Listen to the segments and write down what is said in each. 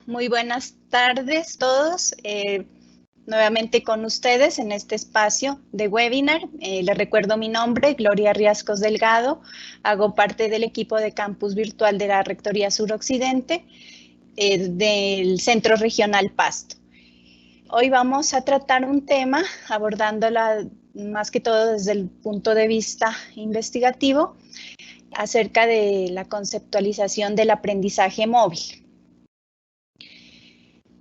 Muy buenas tardes todos. Nuevamente con ustedes en este espacio de webinar. Les recuerdo mi nombre, Gloria Riascos Delgado. Hago parte del equipo de campus virtual de la Rectoría Suroccidente del Centro Regional Pasto. Hoy vamos a tratar un tema abordándola más que todo desde el punto de vista investigativo acerca de la conceptualización del aprendizaje móvil.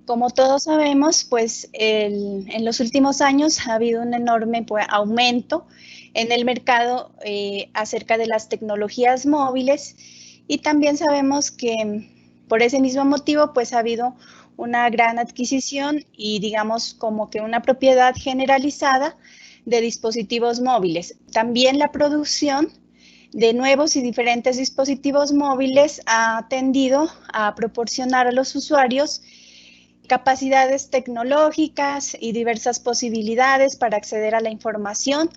Como todos sabemos, pues en los últimos años ha habido un enorme aumento en el mercado acerca de las tecnologías móviles y también sabemos que por ese mismo motivo pues ha habido una gran adquisición y digamos como que una propiedad generalizada de dispositivos móviles. También la producción de nuevos y diferentes dispositivos móviles ha tendido a proporcionar a los usuarios capacidades tecnológicas y diversas posibilidades para acceder a la información.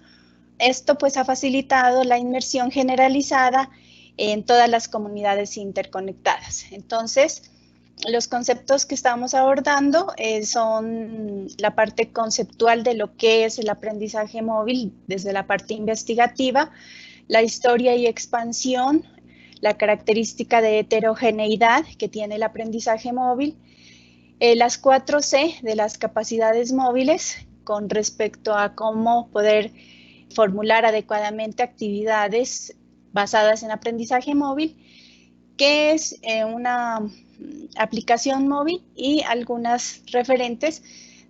Esto pues ha facilitado la inmersión generalizada en todas las comunidades interconectadas. Entonces, los conceptos que estamos abordando son la parte conceptual de lo que es el aprendizaje móvil desde la parte investigativa, la historia y expansión, la característica de heterogeneidad que tiene el aprendizaje móvil, las 4C de las capacidades móviles con respecto a cómo poder formular adecuadamente actividades basadas en aprendizaje móvil, qué es una aplicación móvil y algunas referentes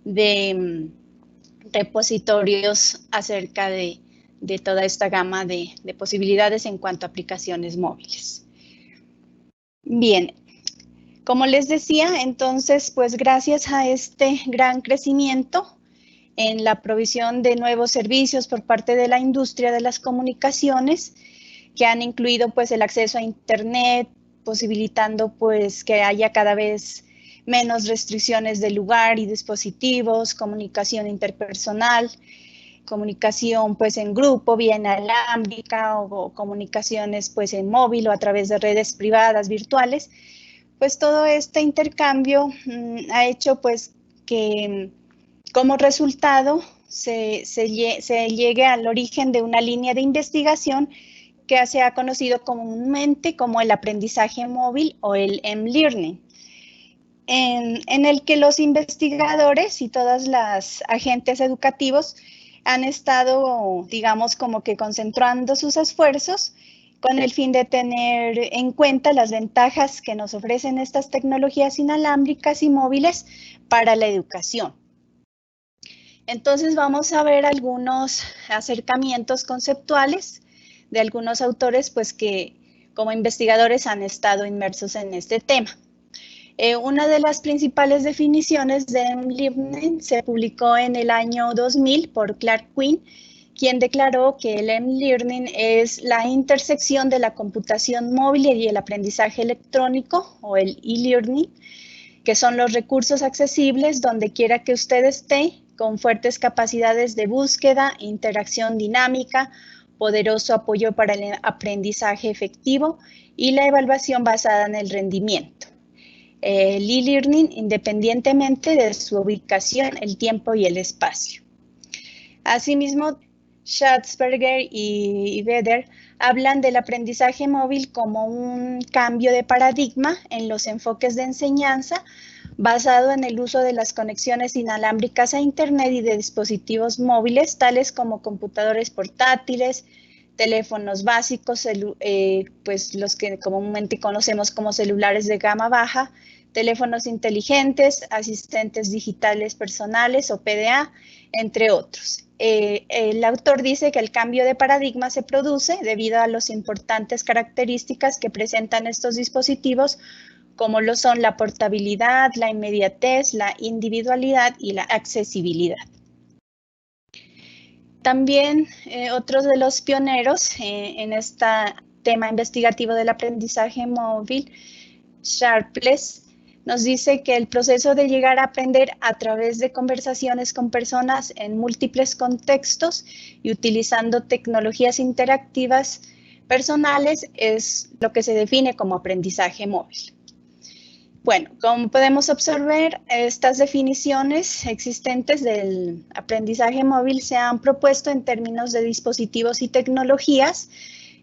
de repositorios acerca de toda esta gama de posibilidades en cuanto a aplicaciones móviles. Bien. Como les decía, entonces, pues gracias a este gran crecimiento en la provisión de nuevos servicios por parte de la industria de las comunicaciones, que han incluido pues el acceso a Internet, posibilitando pues que haya cada vez menos restricciones de lugar y dispositivos, comunicación interpersonal, comunicación pues en grupo, vía inalámbrica o comunicaciones pues en móvil o a través de redes privadas virtuales. Pues todo este intercambio ha hecho pues que como resultado se llegue al origen de una línea de investigación que se ha conocido comúnmente como el aprendizaje móvil o el M-Learning, en el que los investigadores y todas las agentes educativos han estado, digamos, como que concentrando sus esfuerzos con el fin de tener en cuenta las ventajas que nos ofrecen estas tecnologías inalámbricas y móviles para la educación. Entonces vamos a ver algunos acercamientos conceptuales de algunos autores pues que como investigadores han estado inmersos en este tema. Una de las principales definiciones de M-Learning se publicó en el año 2000 por Clark Quinn, quien declaró que el M-Learning es la intersección de la computación móvil y el aprendizaje electrónico, o el e-learning, que son los recursos accesibles donde quiera que usted esté, con fuertes capacidades de búsqueda, interacción dinámica, poderoso apoyo para el aprendizaje efectivo y la evaluación basada en el rendimiento. El e-learning independientemente de su ubicación, el tiempo y el espacio. Asimismo, Schatzberger y Vedder hablan del aprendizaje móvil como un cambio de paradigma en los enfoques de enseñanza basado en el uso de las conexiones inalámbricas a Internet y de dispositivos móviles, tales como computadores portátiles, teléfonos básicos, pues los que comúnmente conocemos como celulares de gama baja, teléfonos inteligentes, asistentes digitales personales o PDA, entre otros. El autor dice que el cambio de paradigma se produce debido a las importantes características que presentan estos dispositivos, como lo son la portabilidad, la inmediatez, la individualidad y la accesibilidad. También otros de los pioneros en este tema investigativo del aprendizaje móvil, Sharpless, nos dice que el proceso de llegar a aprender a través de conversaciones con personas en múltiples contextos y utilizando tecnologías interactivas personales es lo que se define como aprendizaje móvil. Bueno, como podemos observar, estas definiciones existentes del aprendizaje móvil se han propuesto en términos de dispositivos y tecnologías,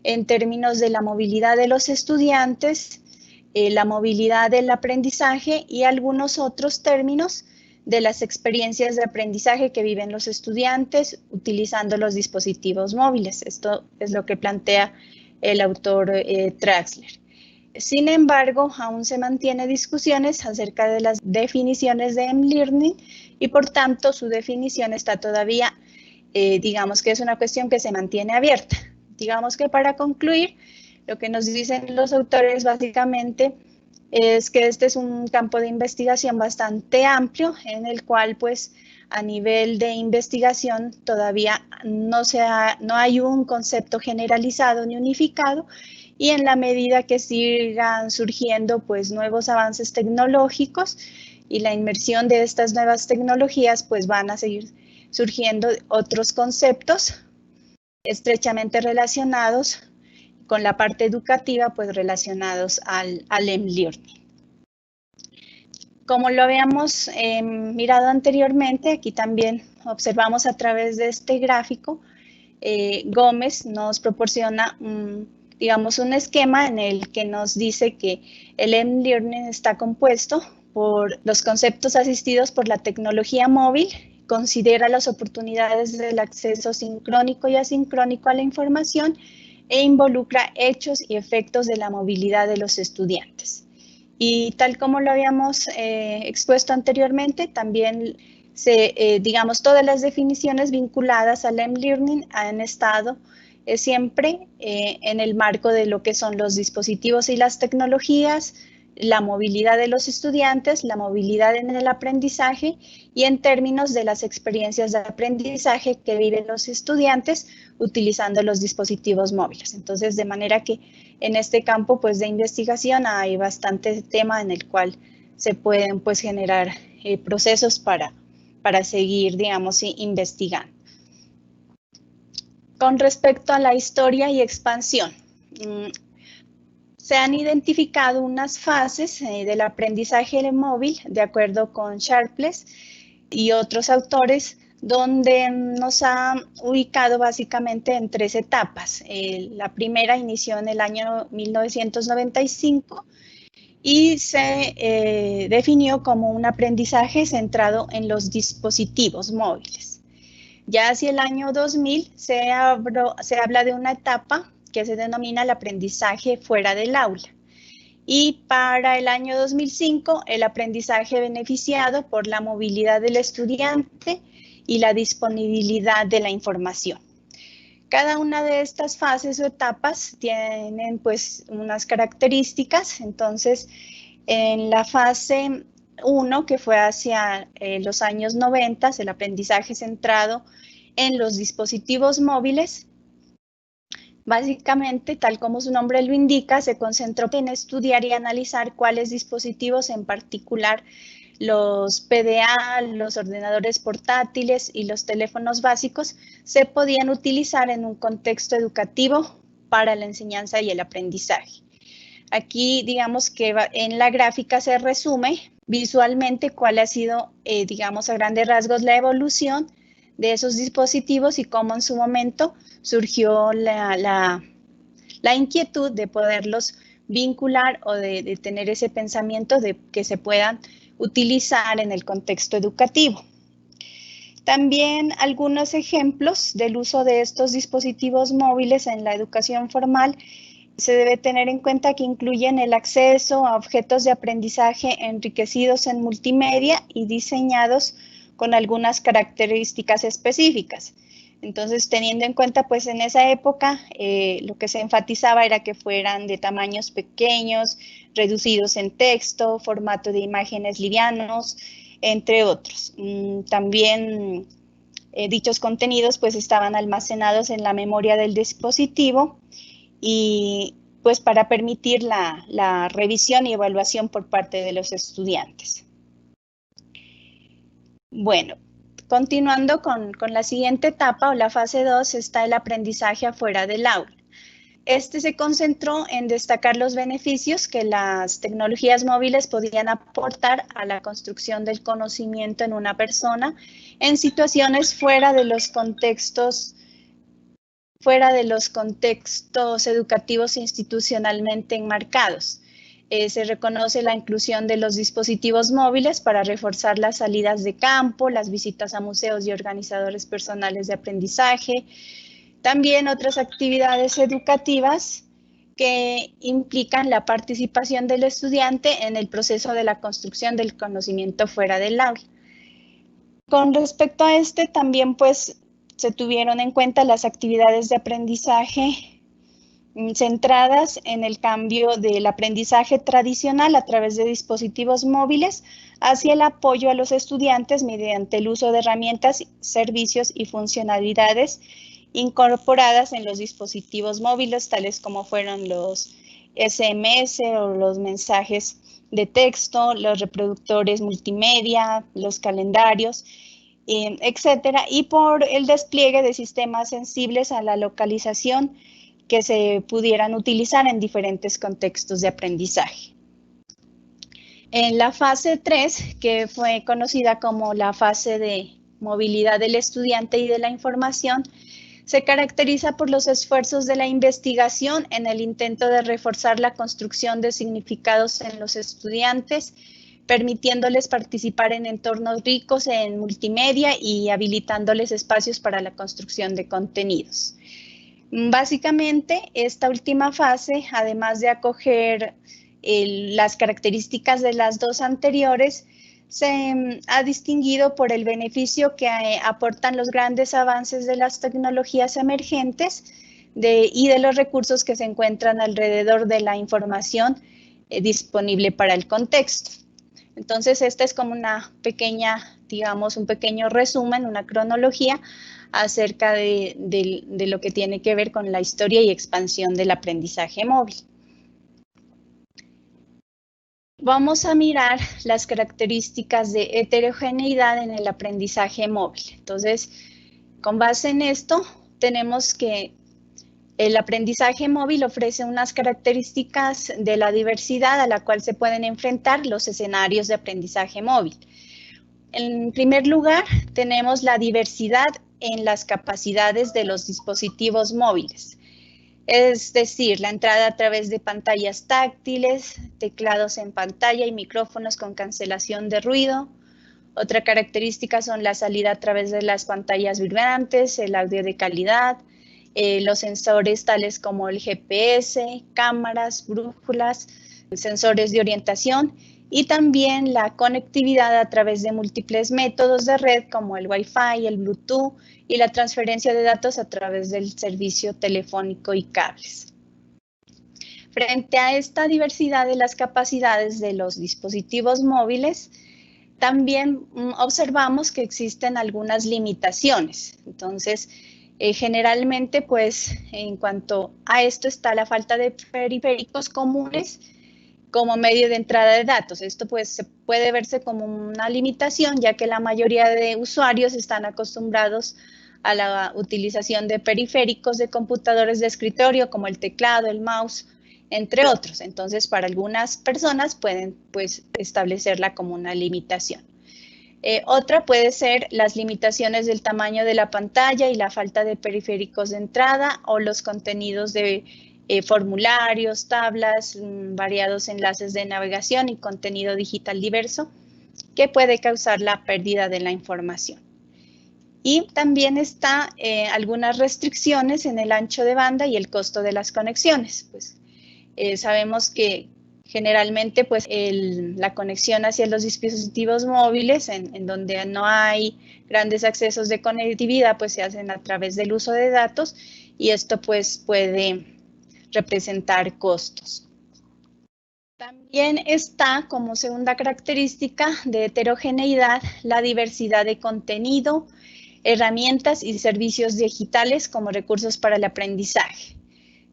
en términos de la movilidad de los estudiantes, la movilidad del aprendizaje y algunos otros términos de las experiencias de aprendizaje que viven los estudiantes utilizando los dispositivos móviles. Esto es lo que plantea el autor Traxler. Sin embargo, aún se mantienen discusiones acerca de las definiciones de M-Learning y por tanto su definición está todavía, digamos que es una cuestión que se mantiene abierta. Digamos que para concluir, lo que nos dicen los autores básicamente es que este es un campo de investigación bastante amplio en el cual pues a nivel de investigación todavía no hay un concepto generalizado ni unificado, y en la medida que sigan surgiendo pues nuevos avances tecnológicos y la inmersión de estas nuevas tecnologías, pues van a seguir surgiendo otros conceptos estrechamente relacionados con la parte educativa, pues relacionados al M-Learning. Como lo habíamos mirado anteriormente, aquí también observamos a través de este gráfico, Gómez nos proporciona digamos, un esquema en el que nos dice que el M-Learning está compuesto por los conceptos asistidos por la tecnología móvil, considera las oportunidades del acceso sincrónico y asincrónico a la información e involucra hechos y efectos de la movilidad de los estudiantes. Y tal como lo habíamos expuesto anteriormente, también digamos, todas las definiciones vinculadas al M-Learning han estado siempre en el marco de lo que son los dispositivos y las tecnologías, la movilidad de los estudiantes, la movilidad en el aprendizaje y en términos de las experiencias de aprendizaje que viven los estudiantes utilizando los dispositivos móviles. Entonces, de manera que en este campo pues, de investigación hay bastante tema en el cual se pueden pues, generar procesos para seguir, digamos, investigando. Con respecto a la historia y expansión, se han identificado unas fases del aprendizaje móvil, de acuerdo con Sharpless y otros autores, donde nos ha ubicado básicamente en 3 etapas. La primera inició en el año 1995 y se definió como un aprendizaje centrado en los dispositivos móviles. Ya hacia el año 2000 se habla de una etapa que se denomina el aprendizaje fuera del aula. Y para el año 2005, el aprendizaje beneficiado por la movilidad del estudiante y la disponibilidad de la información. Cada una de estas fases o etapas tienen pues unas características. Entonces, en la fase 1, que fue hacia los años 90, el aprendizaje centrado en los dispositivos móviles, básicamente, tal como su nombre lo indica, se concentró en estudiar y analizar cuáles dispositivos, en particular los PDA, los ordenadores portátiles y los teléfonos básicos, se podían utilizar en un contexto educativo para la enseñanza y el aprendizaje. Aquí, digamos que en la gráfica se resume visualmente cuál ha sido, digamos, a grandes rasgos la evolución de esos dispositivos y cómo en su momento surgió la inquietud de poderlos vincular o de tener ese pensamiento de que se puedan utilizar en el contexto educativo. También algunos ejemplos del uso de estos dispositivos móviles en la educación formal. Se debe tener en cuenta que incluyen el acceso a objetos de aprendizaje enriquecidos en multimedia y diseñados con algunas características específicas. Entonces, teniendo en cuenta, pues en esa época, lo que se enfatizaba era que fueran de tamaños pequeños, reducidos en texto, formato de imágenes livianos, entre otros. También dichos contenidos pues estaban almacenados en la memoria del dispositivo y pues para permitir la revisión y evaluación por parte de los estudiantes. Bueno, continuando con la siguiente etapa o la fase 2 está el aprendizaje afuera del aula. Este se concentró en destacar los beneficios que las tecnologías móviles podían aportar a la construcción del conocimiento en una persona en situaciones fuera de los contextos educativos institucionalmente enmarcados. Se reconoce la inclusión de los dispositivos móviles para reforzar las salidas de campo, las visitas a museos y organizadores personales de aprendizaje. También otras actividades educativas que implican la participación del estudiante en el proceso de la construcción del conocimiento fuera del aula. Con respecto a este, también pues se tuvieron en cuenta las actividades de aprendizaje centradas en el cambio del aprendizaje tradicional a través de dispositivos móviles hacia el apoyo a los estudiantes mediante el uso de herramientas, servicios y funcionalidades incorporadas en los dispositivos móviles, tales como fueron los SMS o los mensajes de texto, los reproductores multimedia, los calendarios, etcétera, y por el despliegue de sistemas sensibles a la localización que se pudieran utilizar en diferentes contextos de aprendizaje. En la fase 3, que fue conocida como la fase de movilidad del estudiante y de la información, se caracteriza por los esfuerzos de la investigación en el intento de reforzar la construcción de significados en los estudiantes, permitiéndoles participar en entornos ricos en multimedia y habilitándoles espacios para la construcción de contenidos. Básicamente, esta última fase, además de acoger las características de las dos anteriores, se ha distinguido por el beneficio que aportan los grandes avances de las tecnologías emergentes y de los recursos que se encuentran alrededor de la información disponible para el contexto. Entonces, esta es como una pequeña, digamos, un pequeño resumen, una cronología acerca de lo que tiene que ver con la historia y expansión del aprendizaje móvil. Vamos a mirar las características de heterogeneidad en el aprendizaje móvil. Entonces, con base en esto, tenemos que el aprendizaje móvil ofrece unas características de la diversidad a la cual se pueden enfrentar los escenarios de aprendizaje móvil. En primer lugar, tenemos la diversidad en las capacidades de los dispositivos móviles. Es decir, la entrada a través de pantallas táctiles, teclados en pantalla y micrófonos con cancelación de ruido. Otra característica son la salida a través de las pantallas vibrantes, el audio de calidad, los sensores tales como el GPS, cámaras, brújulas, sensores de orientación y también la conectividad a través de múltiples métodos de red como el Wi-Fi, el Bluetooth y la transferencia de datos a través del servicio telefónico y cables. Frente a esta diversidad de las capacidades de los dispositivos móviles, también observamos que existen algunas limitaciones. Entonces, generalmente, pues, en cuanto a esto está la falta de periféricos comunes como medio de entrada de datos. Esto pues se puede verse como una limitación, ya que la mayoría de usuarios están acostumbrados a la utilización de periféricos de computadores de escritorio como el teclado, el mouse, entre otros. Entonces, para algunas personas pueden pues establecerla como una limitación. Otra puede ser las limitaciones del tamaño de la pantalla y la falta de periféricos de entrada o los contenidos de formularios, tablas, variados enlaces de navegación y contenido digital diverso que puede causar la pérdida de la información. Y también está algunas restricciones en el ancho de banda y el costo de las conexiones. Pues, sabemos que generalmente pues, la conexión hacia los dispositivos móviles, en donde no hay grandes accesos de conectividad, pues se hacen a través del uso de datos y esto pues puede representar costos. También está como segunda característica de heterogeneidad la diversidad de contenido, herramientas y servicios digitales como recursos para el aprendizaje.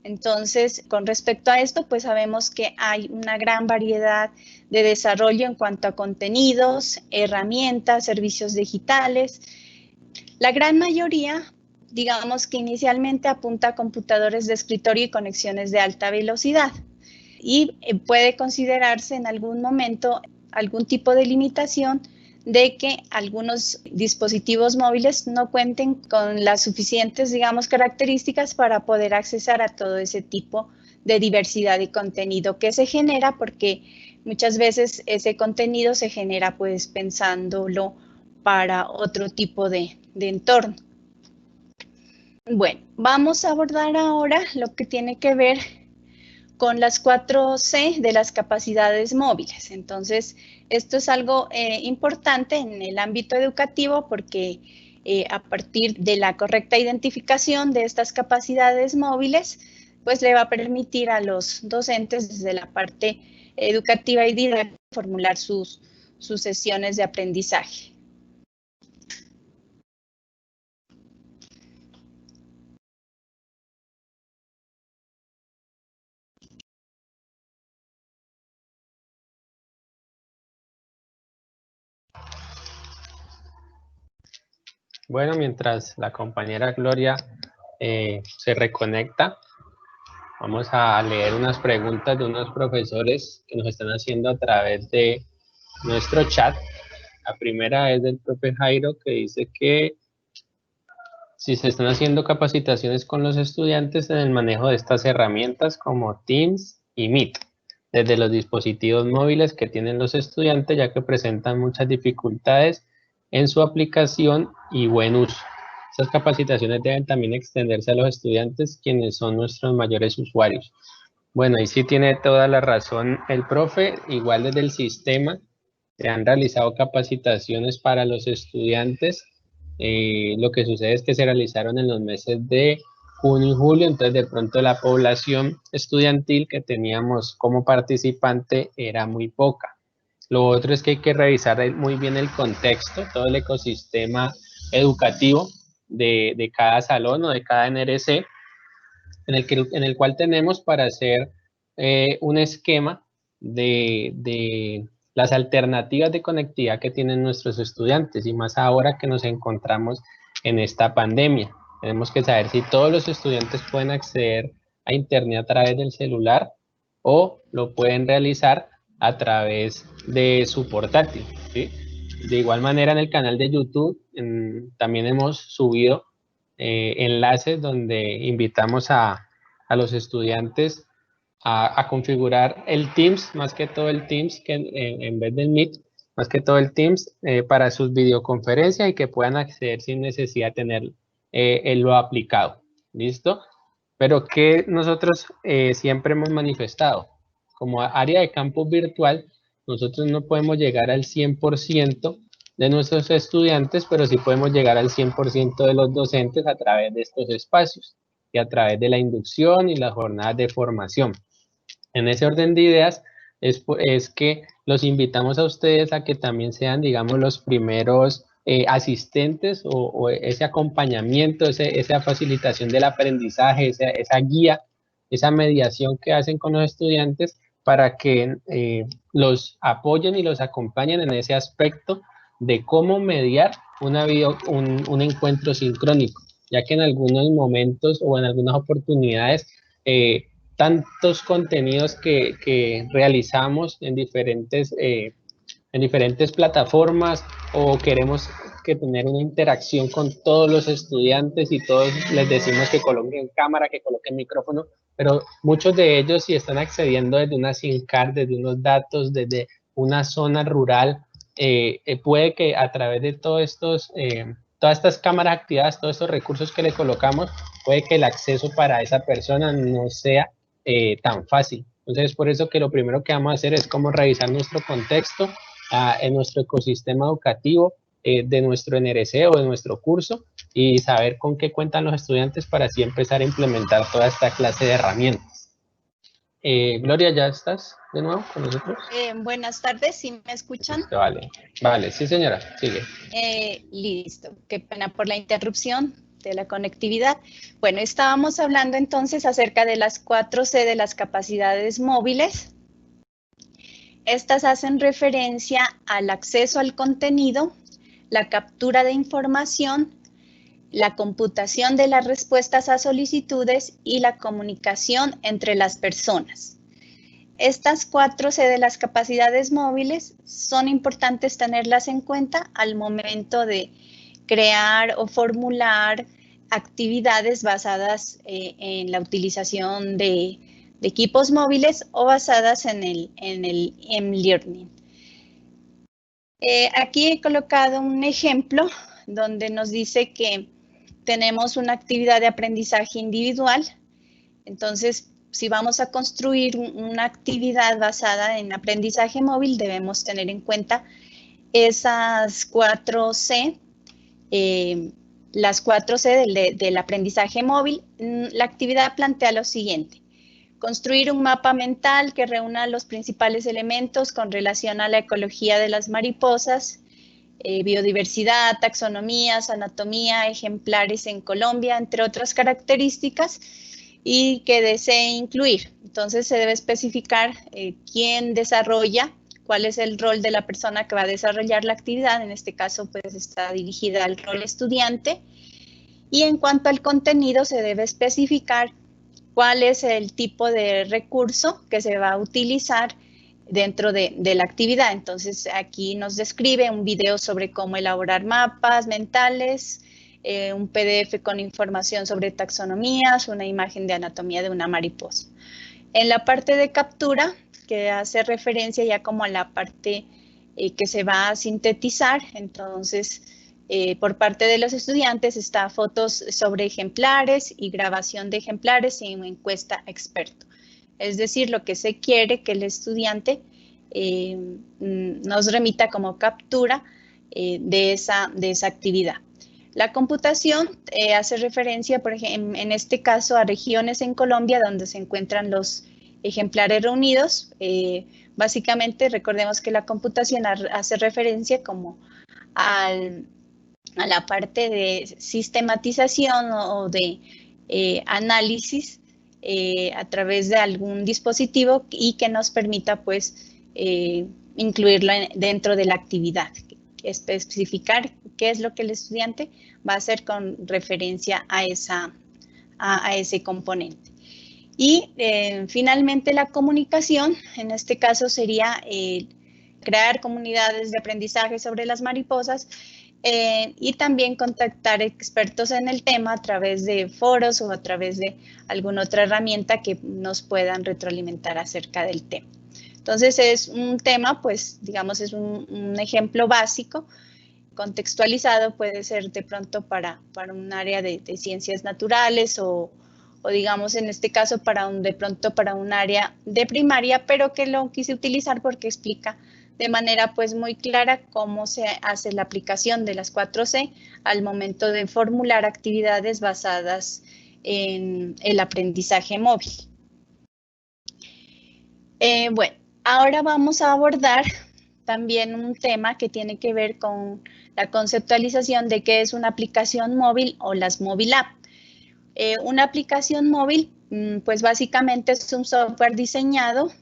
Entonces, con respecto a esto, pues sabemos que hay una gran variedad de desarrollo en cuanto a contenidos, herramientas, servicios digitales. La gran mayoría digamos que inicialmente apunta a computadores de escritorio y conexiones de alta velocidad. Y puede considerarse en algún momento algún tipo de limitación de que algunos dispositivos móviles no cuenten con las suficientes, digamos, características para poder accesar a todo ese tipo de diversidad de contenido que se genera, porque muchas veces ese contenido se genera pues pensándolo para otro tipo de entorno. Bueno, vamos a abordar ahora lo que tiene que ver con las 4C de las capacidades móviles. Entonces, esto es algo importante en el ámbito educativo porque a partir de la correcta identificación de estas capacidades móviles, pues le va a permitir a los docentes desde la parte educativa y didáctica formular sus sesiones de aprendizaje. Bueno, mientras la compañera Gloria se reconecta, vamos a leer unas preguntas de unos profesores que nos están haciendo a través de nuestro chat. La primera es del profe Jairo, que dice que si se están haciendo capacitaciones con los estudiantes en el manejo de estas herramientas como Teams y Meet, desde los dispositivos móviles que tienen los estudiantes, ya que presentan muchas dificultades en su aplicación y buen uso. Estas capacitaciones deben también extenderse a los estudiantes, quienes son nuestros mayores usuarios. Bueno, ahí sí tiene toda la razón el profe. Igual desde el sistema se han realizado capacitaciones para los estudiantes. Lo que sucede es que se realizaron en los meses de junio y julio, entonces de pronto la población estudiantil que teníamos como participante era muy poca. Lo otro es que hay que revisar muy bien el contexto, todo el ecosistema educativo de cada salón o de cada NRC, en el cual tenemos para hacer un esquema de las alternativas de conectividad que tienen nuestros estudiantes, y más ahora que nos encontramos en esta pandemia. Tenemos que saber si todos los estudiantes pueden acceder a internet a través del celular o lo pueden realizar a través de su portátil, ¿sí? De igual manera, en el canal de YouTube también hemos subido enlaces donde invitamos a los estudiantes a configurar el Teams, más que todo el Teams, que en vez del Meet, más que todo el Teams para sus videoconferencias, y que puedan acceder sin necesidad de tener lo aplicado. ¿Listo? Pero que nosotros siempre hemos manifestado, como área de campus virtual, nosotros no podemos llegar al 100% de nuestros estudiantes, pero sí podemos llegar al 100% de los docentes a través de estos espacios y a través de la inducción y las jornadas de formación. En ese orden de ideas es que los invitamos a ustedes a que también sean, digamos, los primeros asistentes o ese acompañamiento, esa facilitación del aprendizaje, esa guía, esa mediación que hacen con los estudiantes para que los apoyen y los acompañen en ese aspecto de cómo mediar un encuentro sincrónico, ya que en algunos momentos o en algunas oportunidades tantos contenidos que realizamos en diferentes plataformas, o queremos tener una interacción con todos los estudiantes y todos les decimos que coloquen cámara, que coloquen micrófono, pero muchos de ellos, si están accediendo desde una SIM card, desde unos datos, desde una zona rural, puede que a través de todas estas cámaras activadas, todos estos recursos que le colocamos, puede que el acceso para esa persona no sea tan fácil. Entonces, por eso que lo primero que vamos a hacer es como revisar nuestro contexto en nuestro ecosistema educativo de nuestro NRC o de nuestro curso, y saber con qué cuentan los estudiantes para así empezar a implementar toda esta clase de herramientas. Gloria, ¿ya estás de nuevo con nosotros? Buenas tardes, ¿sí me escuchan? Listo, vale, sí señora, sigue. Listo, qué pena por la interrupción de la conectividad. Bueno, estábamos hablando entonces acerca de las 4C de las capacidades móviles. Estas hacen referencia al acceso al contenido, la captura de información, la computación de las respuestas a solicitudes y la comunicación entre las personas. Estas 4C de las capacidades móviles son importantes tenerlas en cuenta al momento de crear o formular actividades basadas en la utilización de equipos móviles o basadas en el e-learning. Aquí he colocado un ejemplo donde nos dice que tenemos una actividad de aprendizaje individual. Entonces, si vamos a construir una actividad basada en aprendizaje móvil, debemos tener en cuenta esas 4C, las 4C del aprendizaje móvil. La actividad plantea lo siguiente: construir un mapa mental que reúna los principales elementos con relación a la ecología de las mariposas, biodiversidad, taxonomías, anatomía, ejemplares en Colombia, entre otras características, y que desee incluir. Entonces se debe especificar quién desarrolla, cuál es el rol de la persona que va a desarrollar la actividad. En este caso, pues está dirigida al rol estudiante. Y en cuanto al contenido, se debe especificar cuál es el tipo de recurso que se va a utilizar dentro de la actividad. Entonces, aquí nos describe un video sobre cómo elaborar mapas mentales, un PDF con información sobre taxonomías, una imagen de anatomía de una mariposa. En la parte de captura, que hace referencia ya como a la parte que se va a sintetizar, entonces, por parte de los estudiantes está fotos sobre ejemplares y grabación de ejemplares y una encuesta experto. Es decir, lo que se quiere que el estudiante nos remita como captura de esa actividad. La computación hace referencia, por ejemplo, en este caso, a regiones en Colombia donde se encuentran los ejemplares reunidos. Básicamente, recordemos que la computación hace referencia como a la parte de sistematización o de análisis a través de algún dispositivo y que nos permita, pues, incluirlo dentro de la actividad, especificar qué es lo que el estudiante va a hacer con referencia a ese componente. Y finalmente la comunicación, en este caso sería crear comunidades de aprendizaje sobre las mariposas y también contactar expertos en el tema a través de foros o a través de alguna otra herramienta que nos puedan retroalimentar acerca del tema. Entonces es un tema, pues digamos, es un ejemplo básico, contextualizado, puede ser de pronto para un área de ciencias naturales o digamos en este caso de pronto para un área de primaria, pero que lo quise utilizar porque explica de manera pues muy clara cómo se hace la aplicación de las 4C al momento de formular actividades basadas en el aprendizaje móvil. Bueno, ahora vamos a abordar también un tema que tiene que ver con la conceptualización de qué es una aplicación móvil o las móvil app. Una aplicación móvil, pues básicamente es un software diseñado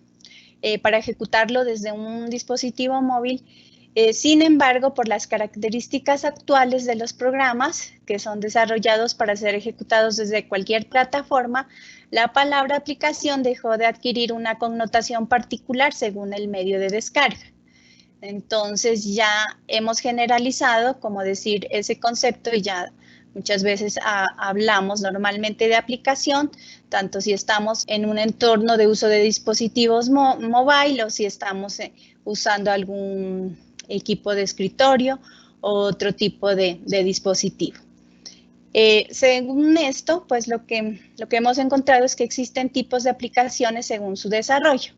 para ejecutarlo desde un dispositivo móvil. Sin embargo, por las características actuales de los programas que son desarrollados para ser ejecutados desde cualquier plataforma, la palabra aplicación dejó de adquirir una connotación particular según el medio de descarga. Entonces ya hemos generalizado, como decir, ese concepto y ya muchas veces hablamos normalmente de aplicación, tanto si estamos en un entorno de uso de dispositivos mobile o si estamos usando algún equipo de escritorio o otro tipo de dispositivo. Según esto, pues lo que hemos encontrado es que existen tipos de aplicaciones según su desarrollo.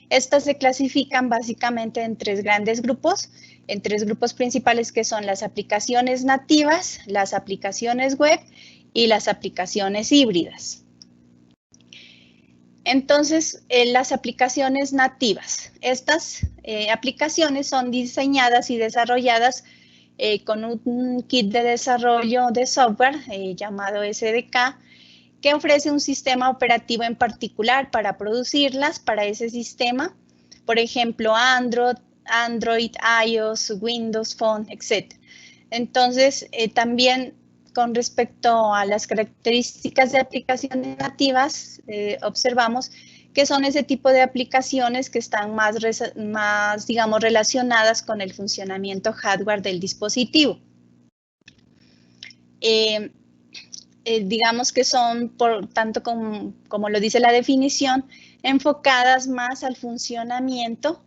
Estas se clasifican básicamente en tres grandes grupos, en tres grupos principales que son las aplicaciones nativas, las aplicaciones web y las aplicaciones híbridas. Entonces, las aplicaciones nativas. Estas aplicaciones son diseñadas y desarrolladas con un kit de desarrollo de software llamado SDK, que ofrece un sistema operativo en particular para producirlas para ese sistema, por ejemplo, Android, iOS, Windows Phone, etc. Entonces, también con respecto a las características de aplicaciones nativas, observamos que son ese tipo de aplicaciones que están más, digamos, relacionadas con el funcionamiento hardware del dispositivo. Digamos que son, por tanto como lo dice la definición, enfocadas más al funcionamiento,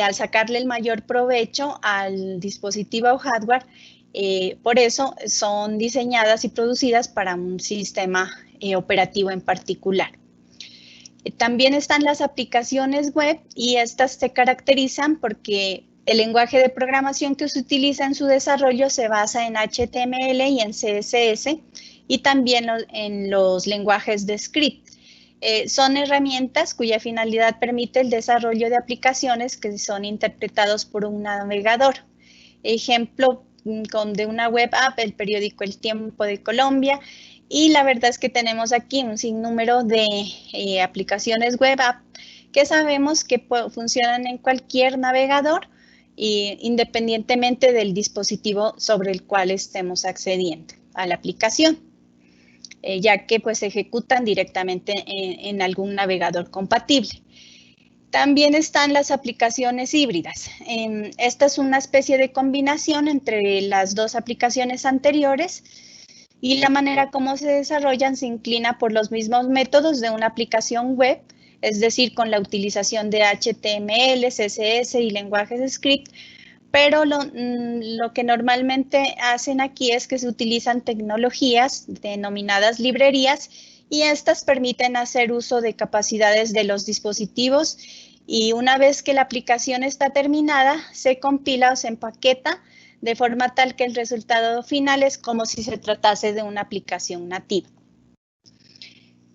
al sacarle el mayor provecho al dispositivo o hardware. Por eso son diseñadas y producidas para un sistema operativo en particular. También están las aplicaciones web y estas se caracterizan porque el lenguaje de programación que se utiliza en su desarrollo se basa en HTML y en CSS y también en los lenguajes de script. Son herramientas cuya finalidad permite el desarrollo de aplicaciones que son interpretados por un navegador. Ejemplo de una web app, el periódico El Tiempo de Colombia. Y la verdad es que tenemos aquí un sinnúmero de aplicaciones web app que sabemos que funcionan en cualquier navegador, independientemente del dispositivo sobre el cual estemos accediendo a la aplicación, ya que pues se ejecutan directamente en algún navegador compatible. También están las aplicaciones híbridas. Esta es una especie de combinación entre las dos aplicaciones anteriores, y la manera como se desarrollan se inclina por los mismos métodos de una aplicación web, es decir, con la utilización de HTML, CSS y lenguajes de script, pero lo que normalmente hacen aquí es que se utilizan tecnologías denominadas librerías y estas permiten hacer uso de capacidades de los dispositivos y una vez que la aplicación está terminada, se compila o se empaqueta de forma tal que el resultado final es como si se tratase de una aplicación nativa.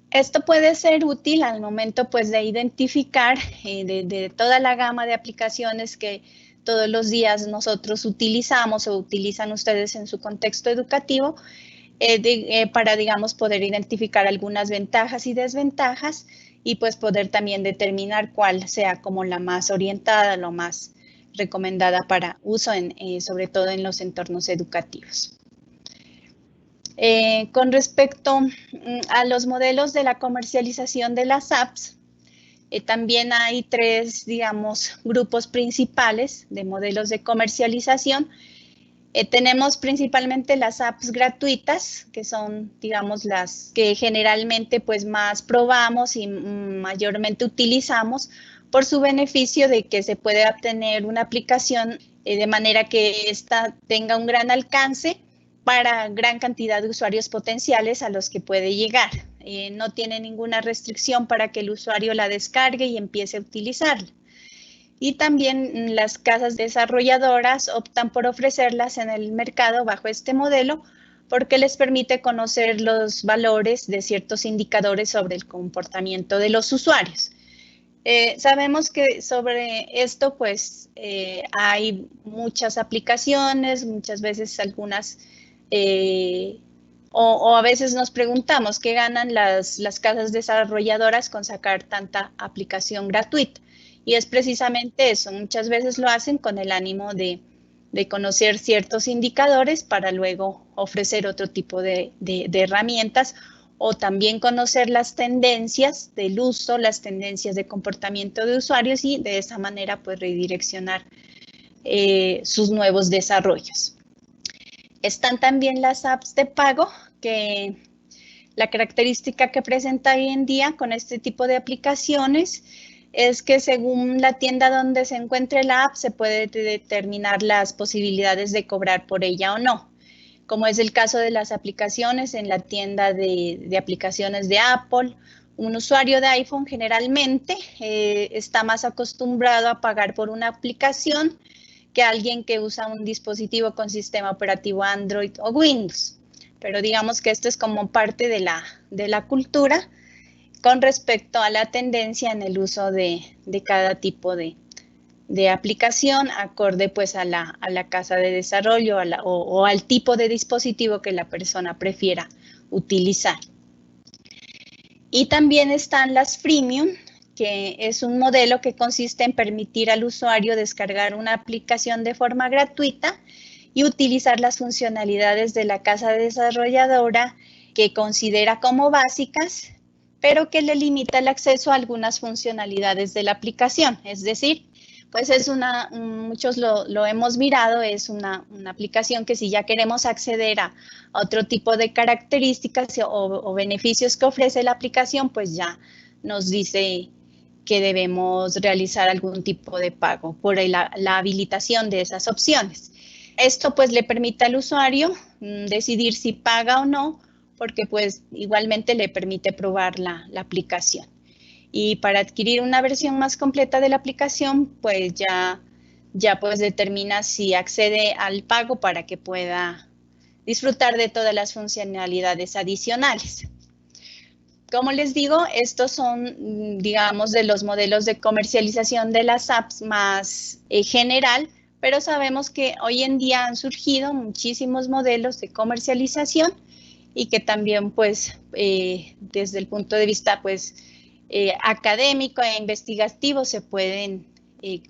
Esto puede ser útil al momento pues, de identificar de toda la gama de aplicaciones que todos los días nosotros utilizamos o utilizan ustedes en su contexto educativo para, digamos, poder identificar algunas ventajas y desventajas y pues poder también determinar cuál sea como la más orientada, lo más recomendada para uso, sobre todo en los entornos educativos. Con respecto a los modelos de la comercialización de las apps, también hay tres, digamos, grupos principales de modelos de comercialización. Tenemos principalmente las apps gratuitas, que son, digamos, las que generalmente pues más probamos y mayormente utilizamos, por su beneficio de que se puede obtener una aplicación de manera que ésta tenga un gran alcance para gran cantidad de usuarios potenciales a los que puede llegar. No tiene ninguna restricción para que el usuario la descargue y empiece a utilizarla. Y también las casas desarrolladoras optan por ofrecerlas en el mercado bajo este modelo porque les permite conocer los valores de ciertos indicadores sobre el comportamiento de los usuarios. Sabemos que sobre esto pues hay muchas aplicaciones, muchas veces algunas, o a veces nos preguntamos qué ganan las casas desarrolladoras con sacar tanta aplicación gratuita. Y es precisamente eso, muchas veces lo hacen con el ánimo de conocer ciertos indicadores para luego ofrecer otro tipo de herramientas o también conocer las tendencias del uso, las tendencias de comportamiento de usuarios y de esa manera pues redireccionar sus nuevos desarrollos. Están también las apps de pago, que la característica que presenta hoy en día con este tipo de aplicaciones es que según la tienda donde se encuentre la app se puede determinar las posibilidades de cobrar por ella o no. Como es el caso de las aplicaciones en la tienda de aplicaciones de Apple, un usuario de iPhone generalmente está más acostumbrado a pagar por una aplicación que alguien que usa un dispositivo con sistema operativo Android o Windows. Pero digamos que esto es como parte de la cultura con respecto a la tendencia en el uso de cada tipo de aplicación acorde pues a la casa de desarrollo o al tipo de dispositivo que la persona prefiera utilizar. Y también están las freemium, que es un modelo que consiste en permitir al usuario descargar una aplicación de forma gratuita y utilizar las funcionalidades de la casa desarrolladora que considera como básicas, pero que le limita el acceso a algunas funcionalidades de la aplicación. Es decir, pues es muchos lo hemos mirado, es una aplicación que si ya queremos acceder a otro tipo de características o beneficios que ofrece la aplicación, pues ya nos dice que debemos realizar algún tipo de pago por la habilitación de esas opciones. Esto pues le permite al usuario decidir si paga o no, porque pues igualmente le permite probar la aplicación. Y para adquirir una versión más completa de la aplicación, pues ya pues determina si accede al pago para que pueda disfrutar de todas las funcionalidades adicionales. Como les digo, estos son, digamos, de los modelos de comercialización de las apps más general, pero sabemos que hoy en día han surgido muchísimos modelos de comercialización y que también, pues, desde el punto de vista, pues, académico e investigativo se pueden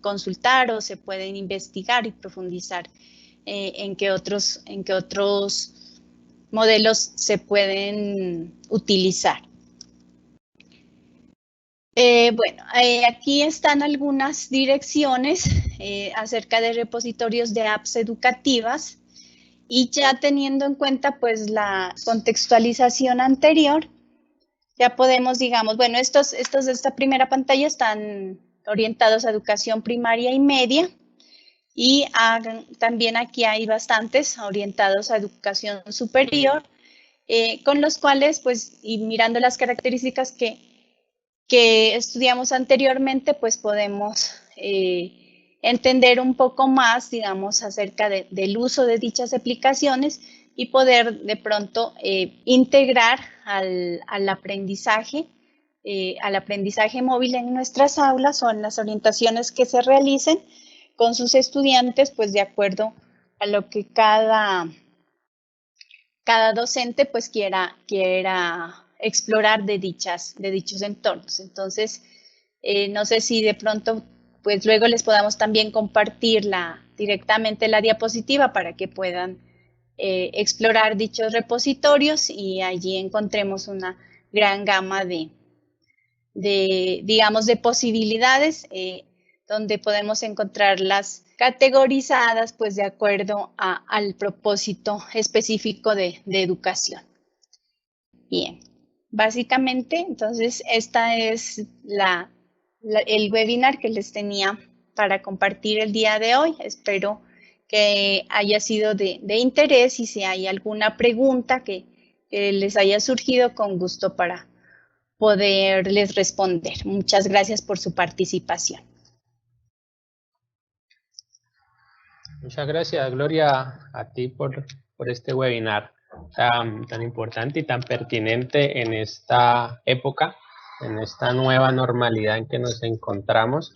consultar o se pueden investigar y profundizar en qué otros modelos se pueden utilizar. Bueno, aquí están algunas direcciones acerca de repositorios de apps educativas y ya teniendo en cuenta pues la contextualización anterior, ya podemos, digamos, bueno, estos de esta primera pantalla están orientados a educación primaria y media y también aquí hay bastantes orientados a educación superior, con los cuales pues y mirando las características que estudiamos anteriormente, pues podemos entender un poco más, digamos, acerca del uso de dichas aplicaciones y poder de pronto integrar al aprendizaje móvil en nuestras aulas o en las orientaciones que se realicen con sus estudiantes, pues de acuerdo a lo que cada docente pues quiera explorar de dichos entornos. Entonces, no sé si de pronto, pues luego les podamos también compartir directamente la diapositiva para que puedan explorar dichos repositorios y allí encontremos una gran gama digamos, de posibilidades donde podemos encontrarlas categorizadas pues de acuerdo al propósito específico de educación. Bien. Básicamente, entonces, esta es el webinar que les tenía para compartir el día de hoy. Espero que haya sido de interés y si hay alguna pregunta que les haya surgido, con gusto para poderles responder. Muchas gracias por su participación. Muchas gracias, Gloria, a ti por este webinar tan importante y tan pertinente en esta época, en esta nueva normalidad en que nos encontramos.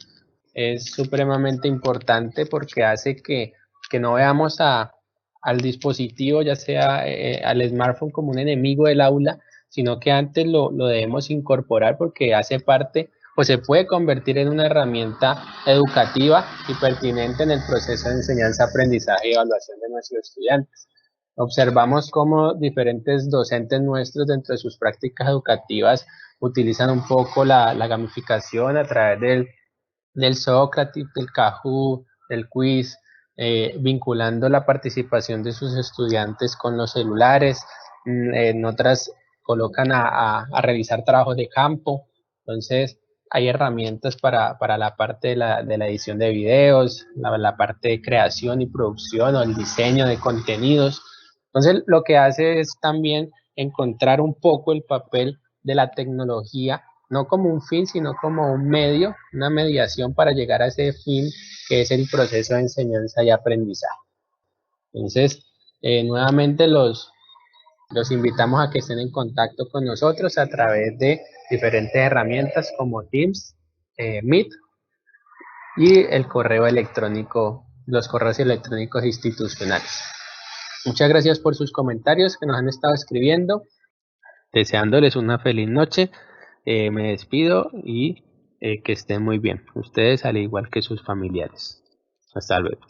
Es supremamente importante porque hace que no veamos al dispositivo, ya sea al smartphone, como un enemigo del aula, sino que antes lo debemos incorporar porque hace parte o se puede convertir en una herramienta educativa y pertinente en el proceso de enseñanza, aprendizaje y evaluación de nuestros estudiantes. Observamos cómo diferentes docentes nuestros dentro de sus prácticas educativas utilizan un poco la gamificación a través del Sócrates, del Kahoot, del quiz, vinculando la participación de sus estudiantes con los celulares. En otras colocan a realizar trabajos de campo. Entonces, hay herramientas para la parte de la edición de videos, la parte de creación y producción o el diseño de contenidos. Entonces, lo que hace es también encontrar un poco el papel de la tecnología, no como un fin, sino como un medio, una mediación para llegar a ese fin que es el proceso de enseñanza y aprendizaje. Entonces, nuevamente los invitamos a que estén en contacto con nosotros a través de diferentes herramientas como Teams, Meet y el correo electrónico, los correos electrónicos institucionales. Muchas gracias por sus comentarios que nos han estado escribiendo. Deseándoles una feliz noche. Me despido y que estén muy bien. Ustedes al igual que sus familiares. Hasta luego.